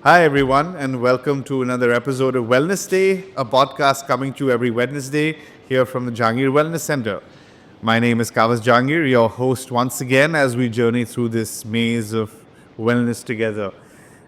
Hi, everyone, and welcome to another episode of Wellness Day, a podcast coming to you every Wednesday here from the Jehangir Wellness Center. My name is Kavas Jehangir, your host once again as we journey through this maze of wellness together.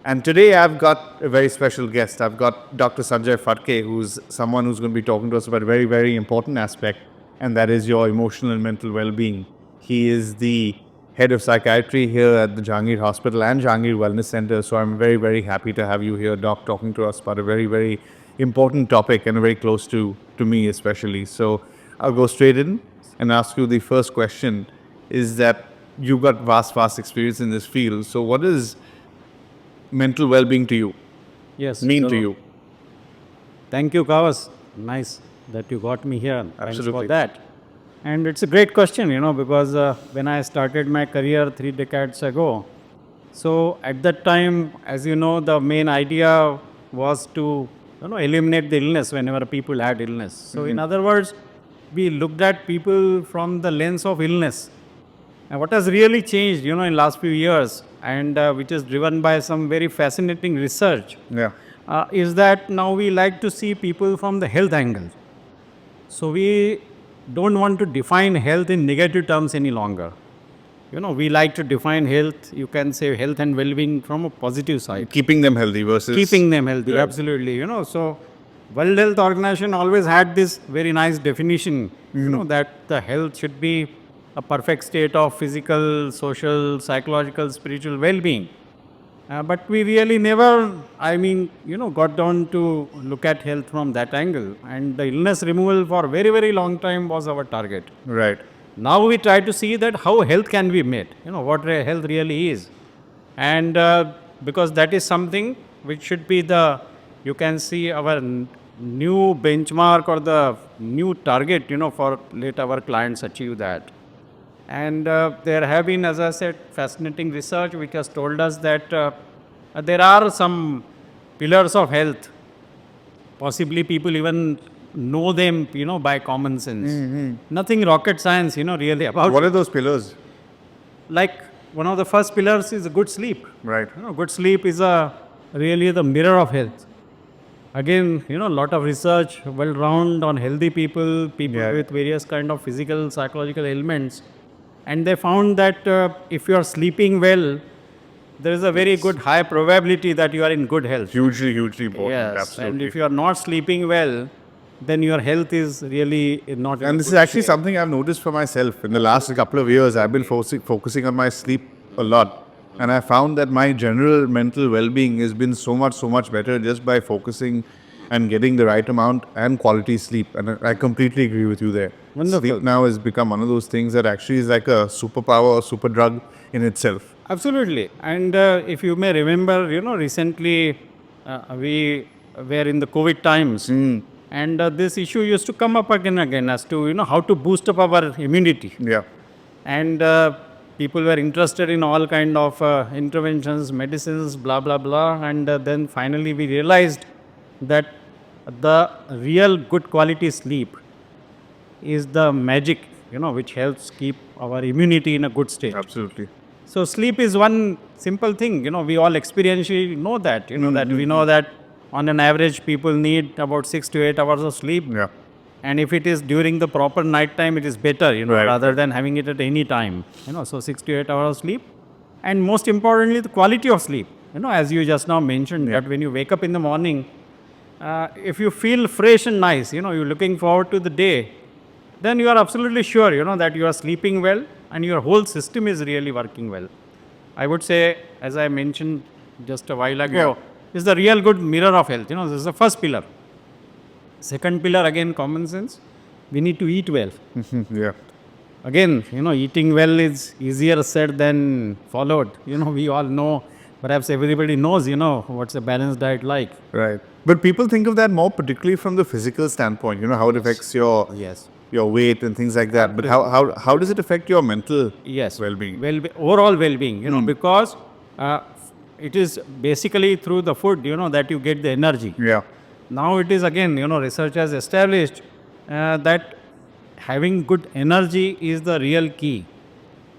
And today I've got a very special guest. I've got Dr. Sanjay Phadke, who's someone who's going to be talking to us about a very, very important aspect, and that is your emotional and mental well-being. He is the Head of Psychiatry here at the Jehangir Hospital and Jehangir Wellness Center. So I'm very, very happy to have you here, Doc, talking to us about a very, very important topic and very close to me especially. So I'll go straight in and ask you the first question is that you've got vast experience in this field. So what is mental well-being to you, Yes. mean to you? Thank you, Kavas. Nice that you got me here. Thanks Absolutely. for that. And it's a great question, because when I started my career 3 decades ago, so at that time, as you know, the main idea was to eliminate the illness whenever people had illness. So in other words, we looked at people from the lens of illness. And what has really changed, in last few years, and which is driven by some very fascinating research, Yeah. is that now we like to see people from the health angle. So we don't want to define health in negative terms any longer. We like to define health, you can say health and well-being from a positive side. Keeping them healthy versus Keeping them healthy, Yeah. absolutely. So World Health Organization always had this very nice definition, that the health should be a perfect state of physical, social, psychological, spiritual well-being. But we really never, got down to look at health from that angle. And the illness removal for very, very long time was our target. Right. Now we try to see that how health can be made, what health really is. And because that is something which should be you can see our new benchmark or the new target, for let our clients achieve that. And there have been, as I said, fascinating research which has told us that there are some pillars of health. Possibly people even know them, by common sense. Nothing rocket science, really about. What are those pillars? Like one of the first pillars is a good sleep. Right. Good sleep is really the mirror of health. Again, a lot of research, well-round on healthy people Yeah. with various kind of physical, psychological ailments. And they found that if you are sleeping well, there is a very good high probability that you are in good health. Hugely important. Yes, Absolutely. and if you are not sleeping well, then your health is really not. in a And this is good actually shape. something I've noticed for myself. In the last couple of years, I've been focusing on my sleep a lot. And I found that my general mental well-being has been so much better just by focusing and getting the right amount and quality sleep. And I completely agree with you there. Wonderful. Sleep now has become one of those things that actually is like a superpower or super drug in itself. Absolutely. And if you may remember, recently we were in the COVID times. And this issue used to come up again as to, how to boost up our immunity. Yeah. And people were interested in all kind of interventions, medicines, blah, blah, blah. And then finally we realized that the real good quality sleep is the magic, which helps keep our immunity in a good state. Absolutely. So sleep is one simple thing, we all experientially know that, that we know that on an average people need about 6 to 8 hours of sleep. Yeah. And if it is during the proper night time, it is better, Right. rather than having it at any time, so 6 to 8 hours of sleep. And most importantly, the quality of sleep, as you just now mentioned, that when you wake up in the morning, if you feel fresh and nice, you're looking forward to the day, then you are absolutely sure, that you are sleeping well and your whole system is really working well. I would say, as I mentioned just a while ago, is the real good mirror of health. This is the first pillar. Second pillar, again, common sense. We need to eat well. Yeah. Again, eating well is easier said than followed. We all know, perhaps everybody knows, what's a balanced diet like. Right. But people think of that more particularly from the physical standpoint, how it affects your Yes. your weight and things like that. But how does it affect your mental Yes. well-being? Overall well-being, because it is basically through the food, that you get the energy. Yeah. Now it is again, research has established that having good energy is the real key.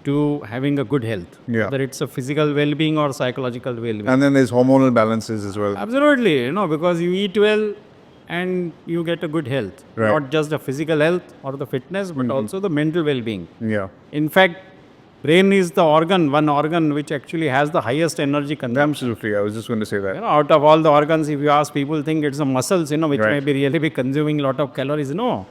to having a good health, Yeah. whether it's a physical well-being or psychological well-being. And then there's hormonal balances as well. Absolutely, because you eat well and you get a good health, Right. not just the physical health or the fitness, but also the mental well-being. Yeah. In fact, brain is the one organ which actually has the highest energy consumption. Absolutely. I was just going to say that. Out of all the organs, if you ask people, think it's the muscles, which Right. may be really be consuming a lot of calories. No,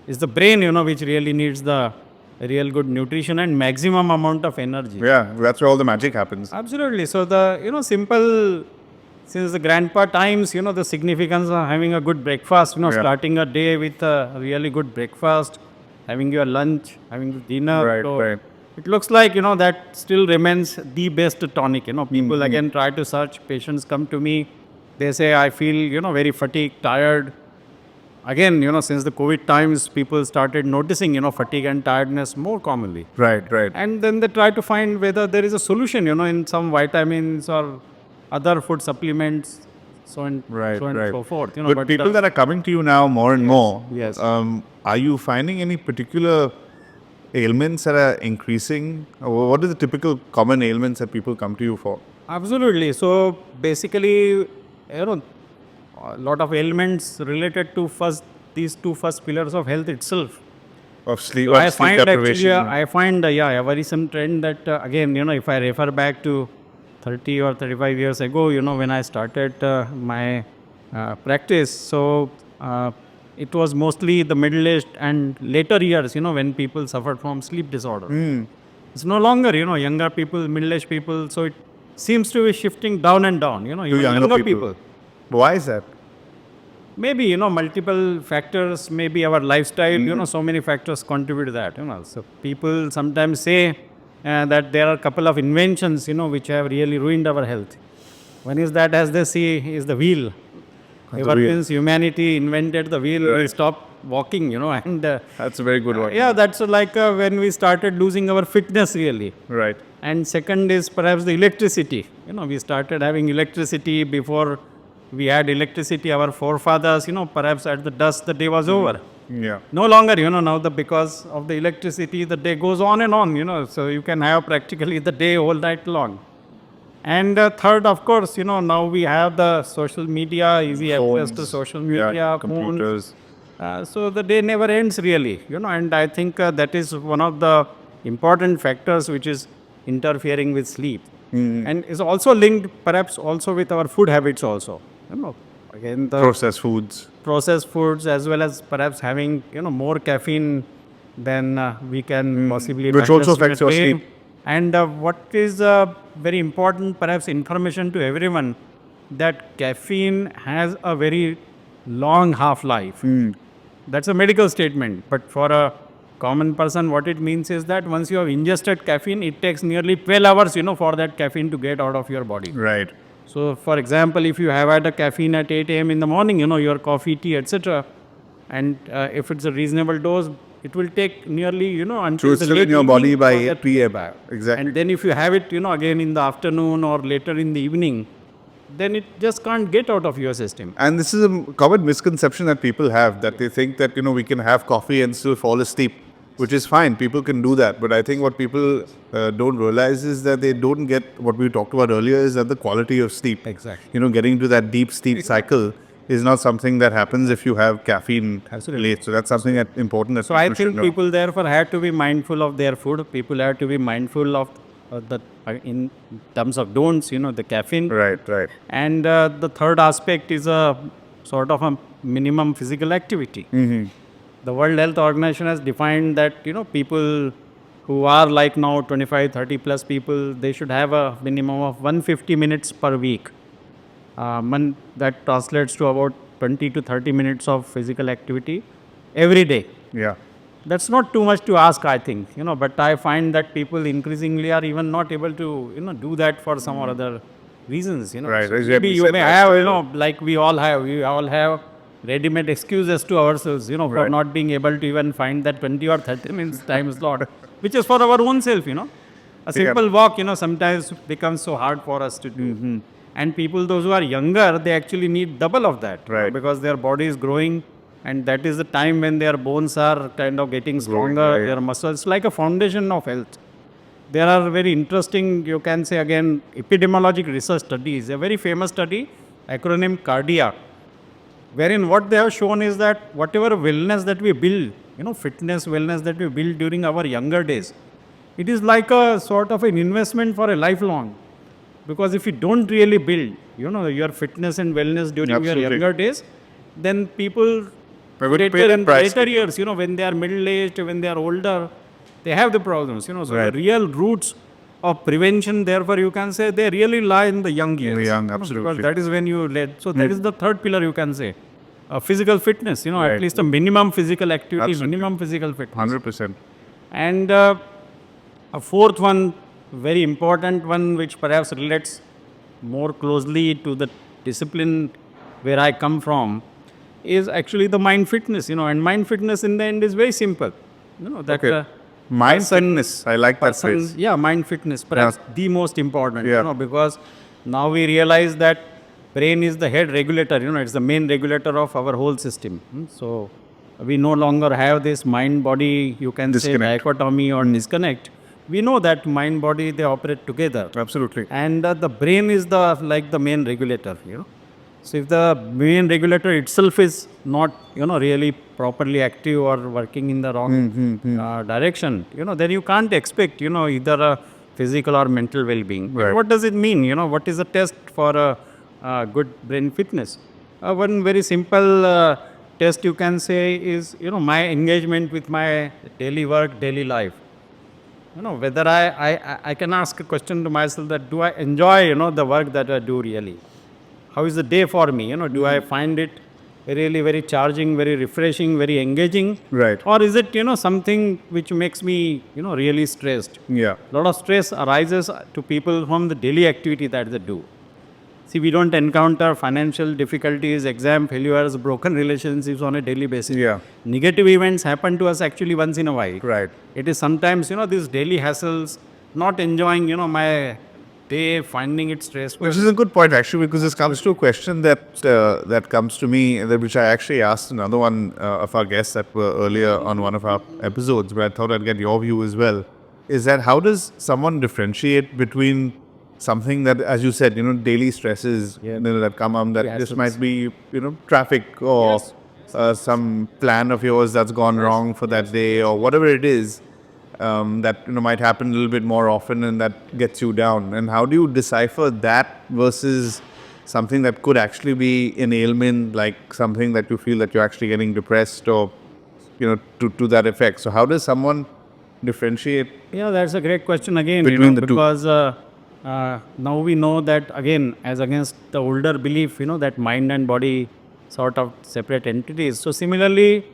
it's the brain, which really needs the real good nutrition and maximum amount of energy. Yeah, that's where all the magic happens. Absolutely. So the, simple, since the grandpa times, the significance of having a good breakfast, Yeah. starting a day with a really good breakfast, having your lunch, having the dinner. Right, So right. it looks like, that still remains the best tonic. People again try to search, patients come to me, they say, I feel, very fatigued, tired. Again, since the COVID times, people started noticing, fatigue and tiredness more commonly. Right, right. And then they try to find whether there is a solution, in some vitamins or other food supplements, so and Right, so, and right. so forth. But people that are coming to you now more and more, Yes. Are you finding any particular ailments that are increasing? Or what are the typical common ailments that people come to you for? Absolutely. So basically, a lot of ailments related to these two first pillars of health itself. Of sleep, I of sleep find deprivation? actually, I find a worrisome trend that again, if I refer back to 30 or 35 years ago, when I started my practice, so it was mostly the middle-aged and later years, when people suffered from sleep disorder. It's no longer, younger people, middle-aged people, so it seems to be shifting down and down, even younger people. Why is that? Maybe, multiple factors, maybe our lifestyle, so many factors contribute to that, So people sometimes say that there are a couple of inventions, which have really ruined our health. One is that, as they see, is the wheel. Ever since humanity invented the wheel, we stopped walking, and... That's a very good one. yeah, that's like when we started losing our fitness, really. Right. And second is perhaps the electricity. We started having electricity before we had electricity. Our forefathers, perhaps at the dusk, the day was over. Yeah. No longer, now because of the electricity, the day goes on and on, so you can have practically the day all night long. And third, of course, now we have the social media, easy access to social media, computers. phones. So the day never ends really, and I think that is one of the important factors which is interfering with sleep. And is also linked perhaps also with our food habits also. Again, the Processed foods. as well as perhaps having, more caffeine than we can possibly Which also digest in a affects your day. sleep. And what is very important, perhaps information to everyone, that caffeine has a very long half-life. That's a medical statement, but for a common person, what it means is that once you have ingested caffeine, it takes nearly 12 hours, for that caffeine to get out of your body. Right. So, for example, if you have had a caffeine at 8 a.m. in the morning, your coffee, tea, etc., and if it's a reasonable dose, it will take nearly, until So it's the still late in your body evening by for 8 that to p.m. get back. Exactly. And then if you have it, again in the afternoon or later in the evening, then it just can't get out of your system. And this is a common misconception that people have, that they think that, we can have coffee and still fall asleep, which is fine. People can do that. But I think what people don't realize is that they don't get what we talked about earlier, is that the quality of sleep. Exactly. Getting to that deep sleep cycle is not something that happens if you have caffeine late. So that's something that's important. That So I people should think know. people therefore have to be mindful of their food. People have to be mindful of in terms of don'ts, the caffeine. Right. And the third aspect is a sort of a minimum physical activity. The World Health Organization has defined that, people who are like now 25, 30 plus people, they should have a minimum of 150 minutes per week. That translates to about 20 to 30 minutes of physical activity every day. Yeah. That's not too much to ask, I think, but I find that people increasingly are even not able to, do that for some or other reasons, Right. So As maybe you said, may have, like we all have ready-made excuses to ourselves, for Right. not being able to even find that 20 or 30 minutes time slot, which is for our own self, A simple walk, sometimes becomes so hard for us to do. And people, those who are younger, they actually need double of that. Right. Because their body is growing, and that is the time when their bones are kind of getting stronger, right. their muscles, like a foundation of health. there are very interesting, you can say again, epidemiologic research studies. A very famous study, acronym cardiac, wherein what they have shown is that whatever wellness that we build, fitness, wellness that we build during our younger days, it is like a sort of an investment for a lifelong. Because if you don't really build, your fitness and wellness during your Absolutely. younger days, then people We would pay later the in price. later years, when they are middle-aged, when they are older, they have the problems, So Right. the real roots of prevention, therefore, you can say they really lie in the young years. young, Because absolutely. that is when you led. So that is the third pillar, you can say. Physical fitness, Right. at least a minimum physical activity, Absolutely. minimum physical fitness. 100%. And a fourth one, very important one, which perhaps relates more closely to the discipline where I come from, is actually the mind fitness, and mind fitness in the end is very simple. That Okay. Mindfulness. I like that person, phrase. yeah, mind fitness, perhaps the most important, Yeah. because now we realize that brain is the head regulator, it's the main regulator of our whole system. So we no longer have this mind-body, you can say, Disconnect. dichotomy or disconnect. We know that mind-body, they operate together. Absolutely. And the brain is the main regulator, So if the main regulator itself is not, really properly active or working in the wrong direction, then you can't expect, either a physical or mental well-being. Right. What does it mean? What is the test for a good brain fitness? One very simple test you can say is, my engagement with my daily work, daily life. Whether I can ask a question to myself that do I enjoy, the work that I do really? How is the day for me? Do I find it really very charging, very refreshing, very engaging? Right. Or is it, something which makes me, really stressed? Yeah. A lot of stress arises to people from the daily activity that they do. See, we don't encounter financial difficulties, exam failures, broken relationships on a daily basis. Yeah. Negative events happen to us actually once in a while. Right. It is sometimes, these daily hassles, not enjoying, my day, finding it stressful. Which is a good point, actually, because this comes to a question that comes to me, which I actually asked another one of our guests that were earlier on one of our episodes, but I thought I'd get your view as well. Is that how does someone differentiate between something that, as you said, daily stresses that come up, that this hassles. might be, traffic or some plan of yours that's gone wrong for that day or whatever it is. That might happen a little bit more often and that gets you down. And how do you decipher that versus something that could actually be an ailment, like something that you feel that you're actually getting depressed or, to that effect? So how does someone differentiate? Yeah, that's a great question again. Between the two. Because now we know that again, as against the older belief, that mind and body sort of separate entities. So similarly,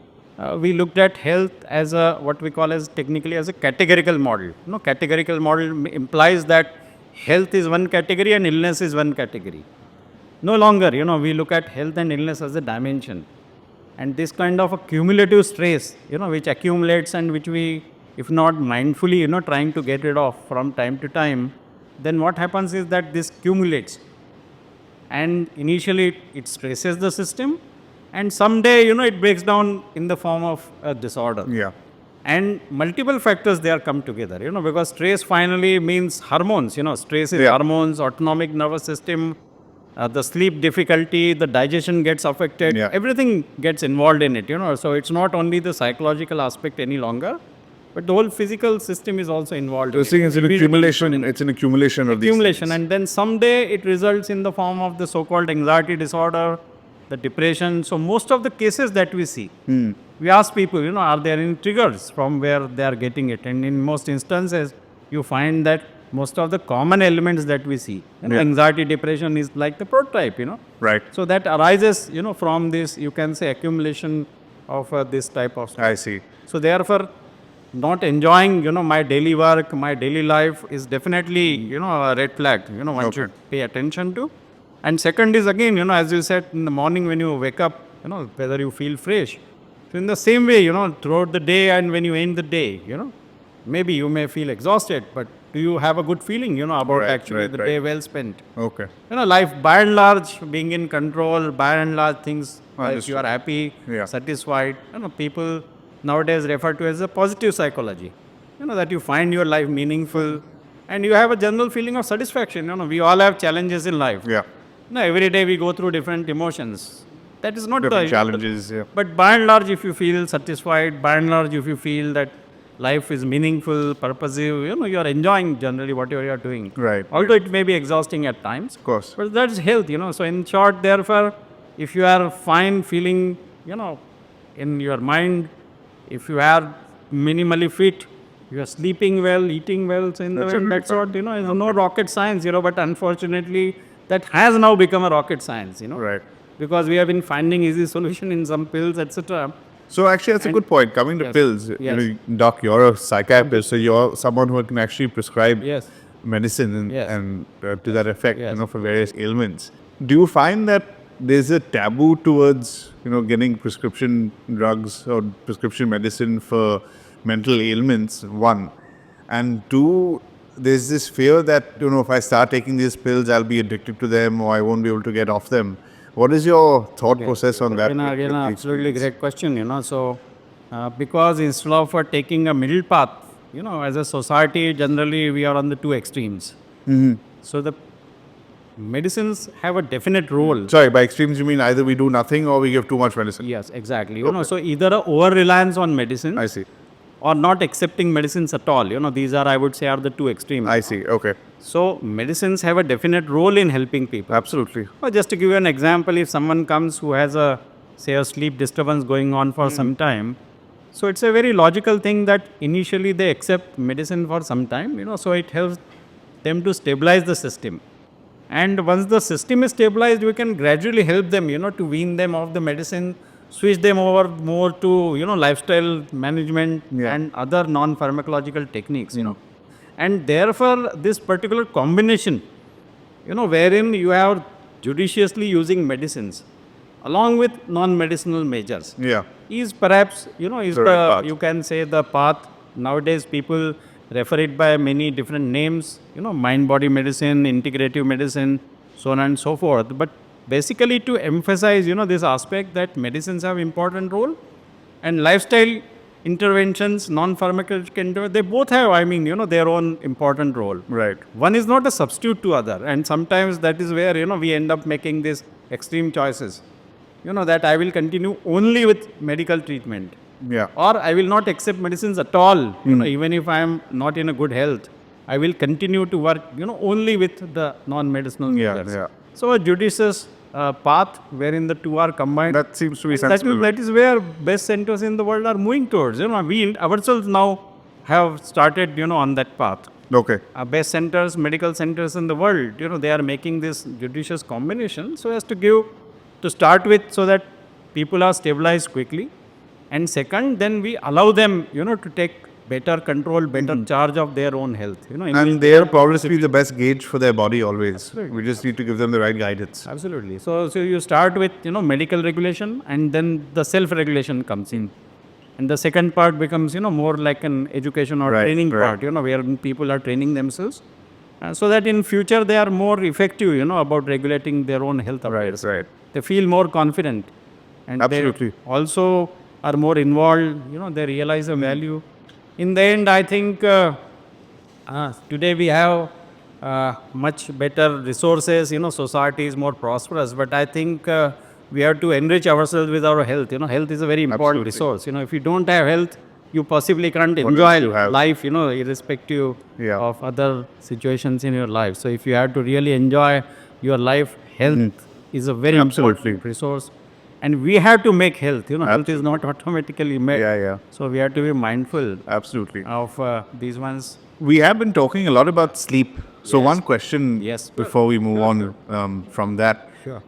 we looked at health as what we call as technically as a categorical model. Categorical model implies that health is one category and illness is one category. No longer, we look at health and illness as a dimension. And this kind of a cumulative stress, which accumulates and which we, if not mindfully, trying to get rid of from time to time, then what happens is that this accumulates. And initially it stresses the system, and someday, it breaks down in the form of a disorder. Yeah. And multiple factors there come together, because stress finally means hormones, stress is Yeah. hormones, autonomic nervous system, the sleep difficulty, the digestion gets affected, Yeah. everything gets involved in it, so it's not only the psychological aspect any longer, but the whole physical system is also involved. So it's an accumulation. It's an accumulation of these Accumulation, things. and then someday it results in the form of the so-called anxiety disorder, the depression. So most of the cases that we see, we ask people, are there any triggers from where they are getting it? And in most instances, you find that most of the common elements that we see, anxiety, depression is like the prototype, Right. So that arises, from this, you can say, accumulation of this type of stuff. I see. So therefore, not enjoying, my daily work, my daily life is definitely, a red flag, one should pay attention to. And second is again, as you said, in the morning when you wake up, whether you feel fresh. So in the same way, throughout the day and when you end the day, maybe you may feel exhausted, but do you have a good feeling, about actually the day well spent? Okay. Life by and large being in control, by and large things, like you Understood. are happy, Yeah. satisfied. People nowadays refer to as a positive psychology. That you find your life meaningful, and you have a general feeling of satisfaction. We all have challenges in life. Yeah. Every day we go through different emotions. That is not Different the challenges. Yeah. But by and large, if you feel satisfied, by and large, if you feel that life is meaningful, purposive, you are enjoying generally whatever you are doing. Right. Although it may be exhausting at times. Of course. But that's health. So in short, therefore, if you are fine feeling, in your mind, if you are minimally fit, you are sleeping well, eating well, so in the way, that's what, it's no rocket science, but unfortunately, that has now become a rocket science, Right. because we have been finding easy solution in some pills, etc. So actually, that's a good point. Coming to Yes. pills, Yes. Doc, you're a psychiatrist, so you're someone who can actually prescribe Yes. medicine Yes. and to that effect, Yes. for various ailments. Do you find that there's a taboo towards, getting prescription drugs or prescription medicine for mental ailments? One, and two, there's this fear that if I start taking these pills, I'll be addicted to them or I won't be able to get off them. What is your thought process on that? Again, absolutely great question, So, because instead of taking a middle path, as a society, generally we are on the two extremes. So the medicines have a definite role. Sorry, by extremes you mean either we do nothing or we give too much medicine. Yes, exactly. So either a over reliance on medicine I see. or not accepting medicines at all. These are, I would say, are the two extremes. I see. Okay. So medicines have a definite role in helping people. Absolutely. Just to give you an example, if someone comes who has a sleep disturbance going on for some time, so it's a very logical thing that initially they accept medicine for some time, so it helps them to stabilize the system. And once the system is stabilized, we can gradually help them, to wean them off the medicine, switch them over more to, lifestyle management and other non-pharmacological techniques, And therefore, this particular combination, wherein you are judiciously using medicines along with non-medicinal measures, is perhaps, is The right path. you can say the path. Nowadays, people refer it by many different names, mind-body medicine, integrative medicine, so on and so forth. But basically to emphasize, this aspect that medicines have important role and lifestyle interventions, non-pharmacological, they both have, their own important role. Right. One is not a substitute to other. And sometimes that is where, we end up making these extreme choices. That I will continue only with medical treatment. Yeah. Or I will not accept medicines at all, even if I am not in a good health. I will continue to work, only with the non-medicinal measures. Yeah. So a judicious path wherein the two are combined. That seems to be sensible. That is where best centers in the world are moving towards. We ourselves now have started, on that path. Okay. Best centers, medical centers in the world, they are making this judicious combination so as to start with, so that people are stabilized quickly. And second, then we allow them, to take better control, better charge of their own health. And they are probably the best gauge for their body always. Absolutely. We just need to give them the right guidance. Absolutely. So you start with, medical regulation, and then the self-regulation comes in. And the second part becomes, more like an education or training part, where people are training themselves. So that in future they are more effective, about regulating their own health affairs. Right. They feel more confident. And Absolutely. they also are more involved, they realize the value. In the end, I think today we have much better resources, society is more prosperous, but I think we have to enrich ourselves with our health. Health is a very important resource. If you don't have health, you possibly can't enjoy life, irrespective of other situations in your life. So if you have to really enjoy your life, health is a very important resource. And we have to make health, health is not automatically made. So we have to be mindful of these ones. We have been talking a lot about sleep. So one question before we move on from that. Sure.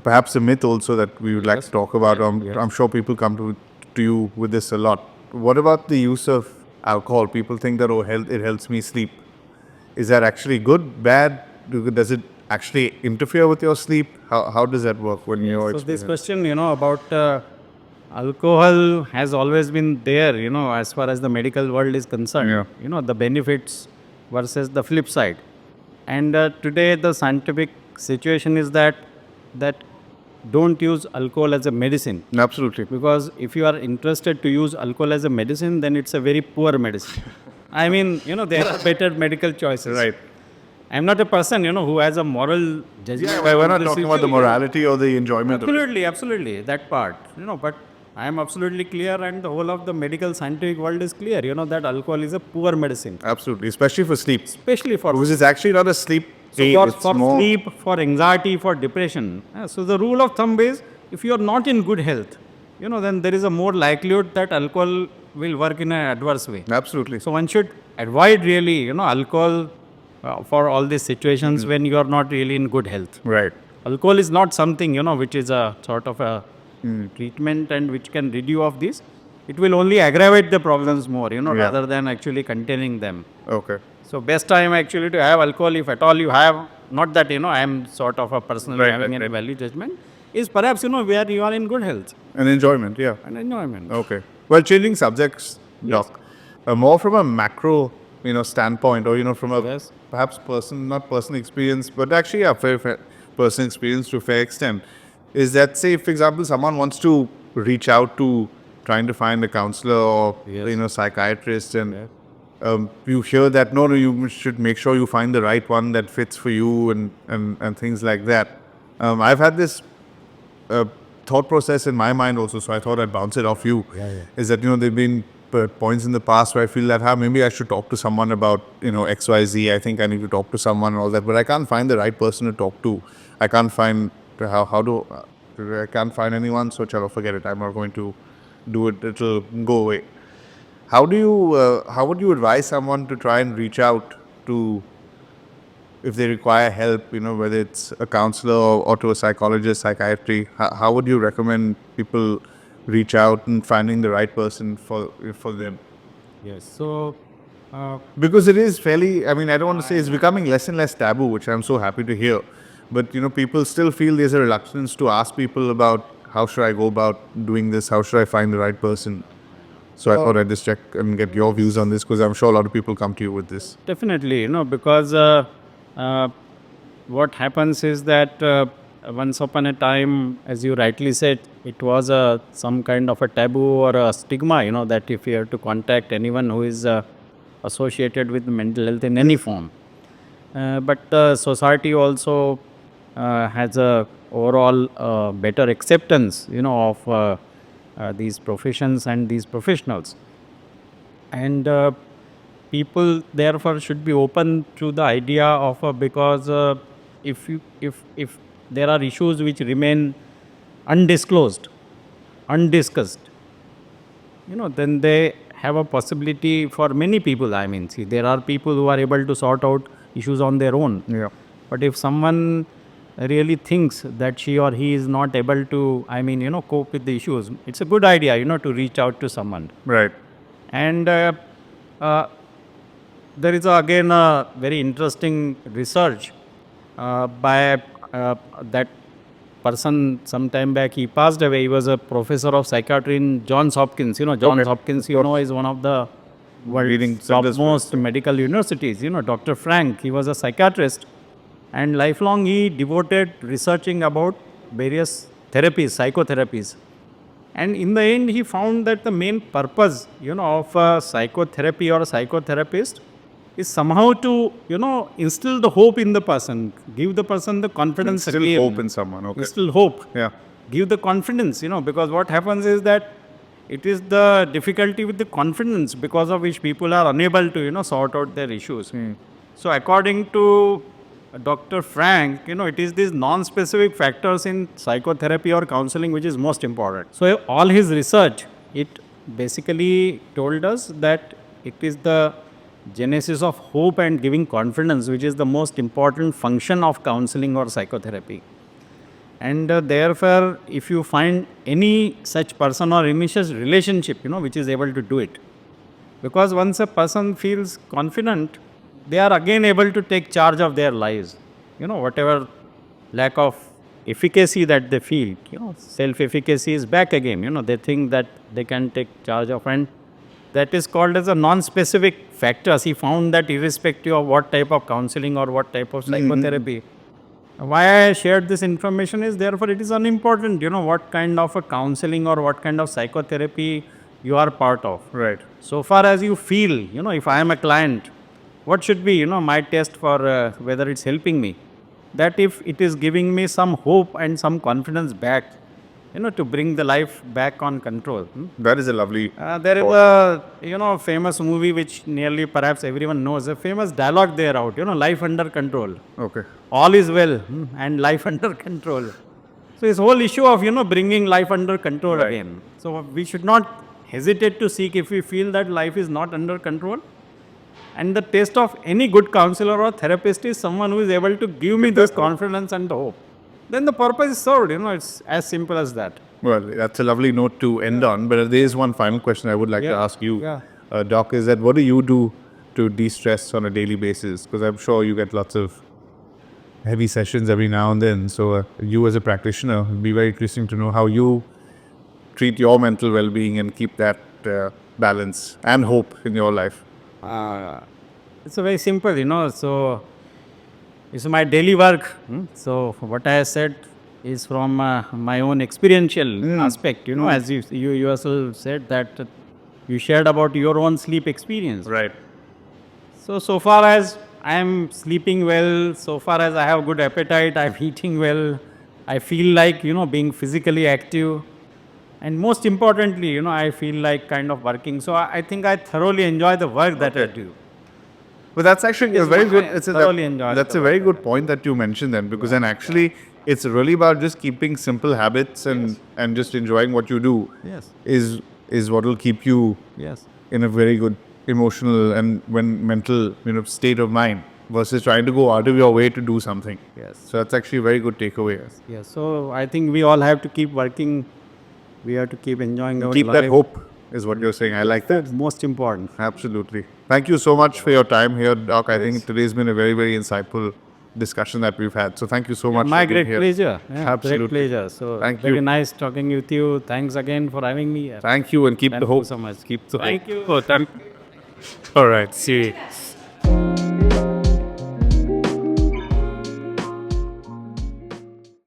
Perhaps a myth also that we would like to talk about. I'm sure people come to you with this a lot. What about the use of alcohol? People think that it helps me sleep. Is that actually good, bad? Does it actually interfere with your sleep? How does that work when you're So this question, about alcohol has always been there, as far as the medical world is concerned. The benefits versus the flip side. And today the scientific situation is that don't use alcohol as a medicine. Absolutely. Because if you are interested to use alcohol as a medicine, then it's a very poor medicine. I mean, there are better medical choices. Right. I'm not a person, who has a moral judgment. Yeah, we're not on this talking about the issue. morality or the enjoyment of it. Absolutely, that part, but I am absolutely clear, and the whole of the medical scientific world is clear, that alcohol is a poor medicine, Absolutely, especially for sleep. especially for Because it's actually not a sleep aid, for, it's for more... sleep, for anxiety, for depression. So the rule of thumb is, if you are not in good health, then there is a more likelihood that alcohol will work in an adverse way. Absolutely. So one should avoid really, alcohol for all these situations when you are not really in good health. Right. Alcohol is not something, which is a sort of a treatment and which can rid you of this. It will only aggravate the problems more, rather than actually containing them. Okay. So best time actually to have alcohol, if at all you have, not that, I am sort of a person having a value judgment, is perhaps, where you are in good health And enjoyment, yeah. and enjoyment. Okay. Well, changing subjects, Doc. More from a macro, standpoint, or from a Yes. perhaps not personal experience, but actually a fair personal experience to a fair extent, is that, say, for example, someone wants to reach out to trying to find a counselor or psychiatrist, and you hear that no, you should make sure you find the right one that fits for you, and things like that. I've had this thought process in my mind also, so I thought I'd bounce it off you. Is that there've been points in the past where I feel that maybe I should talk to someone about XYZ. I think I need to talk to someone and all that, but I can't find the right person to talk to. I can't find I can't find anyone. So chalo, forget it. I'm not going to do it. It'll go away. How would you advise someone to try and reach out to, if they require help, whether it's a counselor or to a psychologist, psychiatry? How would you recommend people reach out and finding the right person for them? Yes. So, Because it is fairly, I don't want to say it's becoming less and less taboo, which I'm so happy to hear. But, people still feel there's a reluctance to ask people about how should I go about doing this? How should I find the right person? So I thought I'd just check and get your views on this, because I'm sure a lot of people come to you with this. definitely, because what happens is that once upon a time, as you rightly said, it was some kind of a taboo or a stigma, that if you have to contact anyone who is associated with mental health in any form. But the society also has a overall better acceptance, of these professions and these professionals. And people therefore should be open to the idea of because if there are issues which remain undisclosed, undiscussed, then they have a possibility for many people. See, there are people who are able to sort out issues on their own. Yeah. But if someone really thinks that she or he is not able to, cope with the issues, it's a good idea, to reach out to someone. Right. And there is again a very interesting research by that person some time back. He passed away. He was a professor of psychiatry in Johns Hopkins. Johns Hopkins, is one of the Leading world's centers. topmost medical universities. Dr. Frank, he was a psychiatrist, and lifelong he devoted researching about various therapies, psychotherapies. And in the end, he found that the main purpose, of a psychotherapy or a psychotherapist is somehow to, instill the hope in the person, give the person the confidence Still again. hope in someone. Okay. Instill hope. Yeah. Give the confidence, because what happens is that it is the difficulty with the confidence because of which people are unable to, sort out their issues. So according to Dr. Frank, it is these non-specific factors in psychotherapy or counseling which is most important. So all his research, it basically told us that it is the genesis of hope and giving confidence which is the most important function of counseling or psychotherapy. And therefore, if you find any such person or any such relationship, which is able to do it, because once a person feels confident, they are again able to take charge of their lives. Whatever lack of efficacy that they feel, self-efficacy is back again. They think that they can take charge of, and that is called as a non-specific factors. He found that irrespective of what type of counseling or what type of psychotherapy. Why I shared this information is therefore it is unimportant, what kind of a counseling or what kind of psychotherapy you are part of. Right. So far as you feel, if I am a client, what should be, my test for whether it's helping me? That if it is giving me some hope and some confidence back, to bring the life back on control. That is a lovely. There is thought. a, famous movie which nearly perhaps everyone knows, a famous dialogue there out, life under control. Okay. All is well, and life under control. So it's whole issue of, bringing life under control Right. again. So we should not hesitate to seek if we feel that life is not under control. And the test of any good counselor or therapist is someone who is able to give me this confidence and the hope. Then the purpose is served, it's as simple as that. Well, that's a lovely note to end on. But there is one final question I would like to Yeah. ask you, Yeah. Doc, is that what do you do to de-stress on a daily basis? Because I'm sure you get lots of heavy sessions every now and then. So you as a practitioner, it'd be very interesting to know how you treat your mental well-being and keep that balance and hope in your life. It's a very simple, so it's my daily work. So what I said is from my own experiential aspect, as you yourself said that you shared about your own sleep experience. Right. So far as I am sleeping well, so far as I have good appetite, I'm eating well, I feel like, being physically active. And most importantly, I feel like kind of working. So I think I thoroughly enjoy the work that I do. But that's actually a It's very what good. I It's thoroughly enjoy that's the a very work good point that you mentioned then, because then actually it's really about just keeping simple habits and just enjoying what you do. Yes. Is what will keep you Yes. in a very good emotional and mental state of mind versus trying to go out of your way to do something. Yes. So that's actually a very good takeaway. Yes. So I think we all have to keep working. We have to keep enjoying our Keep life. that hope is what you're saying. I like that. Most important. Absolutely. Thank you so much for your time here, Doc. I think today's been a very, very insightful discussion that we've had. So thank you so much. My for being great here. pleasure. Yeah, Absolutely. Great pleasure. So Thank very you. nice talking with you. Thanks again for having me here. Thank you and keep Thank the hope. you so much. Keep the Thank hope. you. Oh, thank. All right. See you.